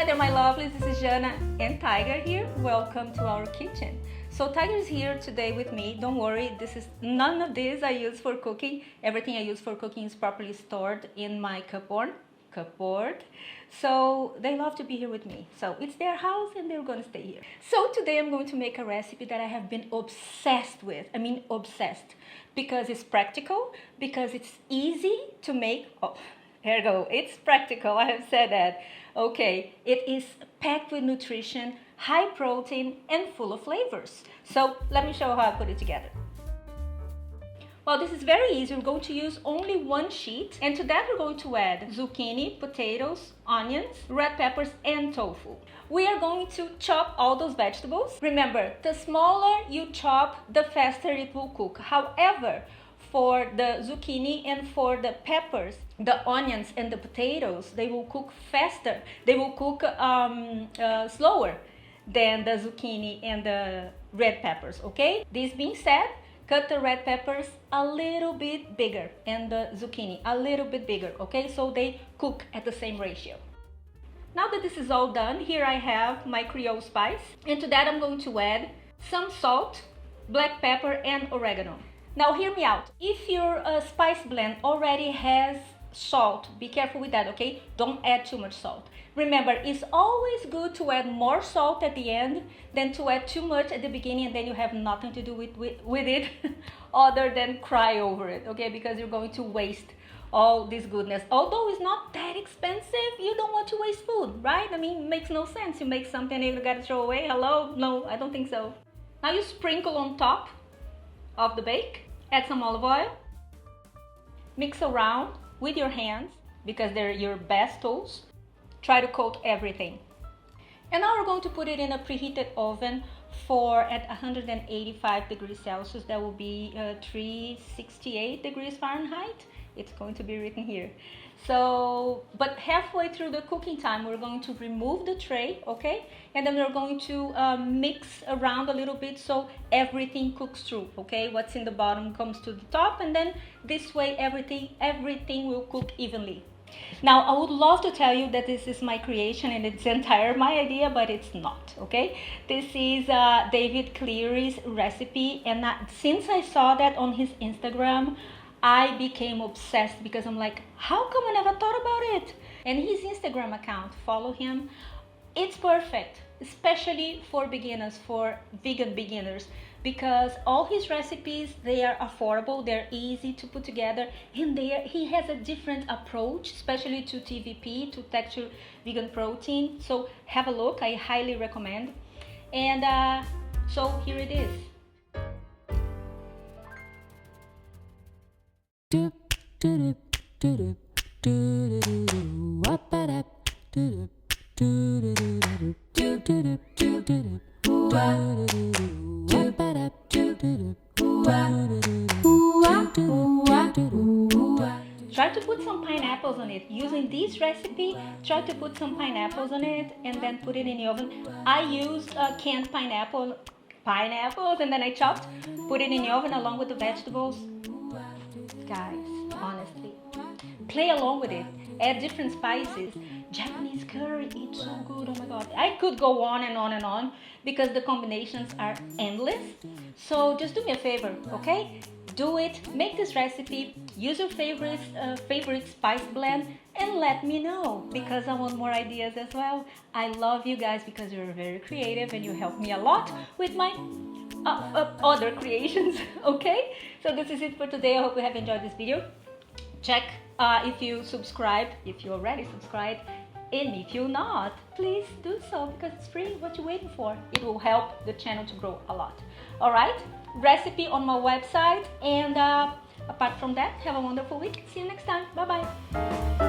there, my lovelies. This is Jana and Tiger here. Welcome to our kitchen. So Tiger is here today with me. Don't worry, none of this I use for cooking. Everything I use for cooking is properly stored in my cupboard. So they love to be here with me. So it's their house and they're going to stay here. So today I'm going to make a recipe that I have been obsessed with. I mean obsessed. Because it's practical, because it's easy to make. Oh, here we go. It's practical. I have said that. Okay, it is packed with nutrition, high protein, and full of flavors. So let me show you how I put it together. Well, this is very easy. We're going to use only one sheet, and to that we're going to add zucchini, potatoes, onions, red peppers, and tofu. We are going to chop all those vegetables. Remember, the smaller you chop, the faster it will cook. However, for the zucchini and for the peppers, the onions and the potatoes, they will cook faster. They will cook slower than the zucchini and the red peppers, okay? This being said, cut the red peppers a little bit bigger and the zucchini a little bit bigger, okay? So they cook at the same ratio. Now that this is all done, here I have my creole spice. And to that I'm going to add some salt, black pepper, and oregano. Now hear me out. If your spice blend already has salt, be careful with that, okay? Don't add too much salt. Remember, it's always good to add more salt at the end than to add too much at the beginning and then you have nothing to do with it other than cry over it, okay? Because you're going to waste all this goodness. Although it's not that expensive, you don't want to waste food, right? I mean, it makes no sense. You make something and you gotta throw away. Hello? No, I don't think so. Now you sprinkle on top of the bake. Add some olive oil. Mix around with your hands because they're your best tools. Try to coat everything. And now we're going to put it in a preheated oven for at 185 degrees Celsius. That will be 368 degrees Fahrenheit. It's going to be written here. So, but halfway through the cooking time, we're going to remove the tray, okay? And then we're going to mix around a little bit so everything cooks through, okay? What's in the bottom comes to the top, and then this way everything will cook evenly. Now, I would love to tell you that this is my creation and it's entire my idea, but it's not, okay? This is David Cleary's recipe, and since I saw that on his Instagram, I became obsessed because I'm like, how come I never thought about it? And his Instagram account, follow him. It's perfect, especially for beginners, for vegan beginners, because all his recipes, they are affordable, they're easy to put together, and he has a different approach, especially to TVP, to texture vegan protein. So have a look, I highly recommend. And so here it is. Try to put some pineapples on it. Using this recipe, try to put some pineapples on it and then put it in the oven. I used canned pineapples and then I chopped, put it in the oven along with the vegetables. Guys, honestly, play along with it. Add different spices. Japanese curry, it's so good. Oh my god, I could go on and on and on because the combinations are endless. So just do me a favor, okay? Do it, make this recipe, use your favorite spice blend, and let me know because I want more ideas as well. I love you guys because you're very creative and you help me a lot with my other creations, okay? So this is it for today. I hope you have enjoyed this video. Check if you subscribed, if you already subscribed, and if you're not, please do so because it's free. What you waiting for? It will help the channel to grow a lot. All right, recipe on my website, and apart from that, have a wonderful week. See you next time. Bye bye.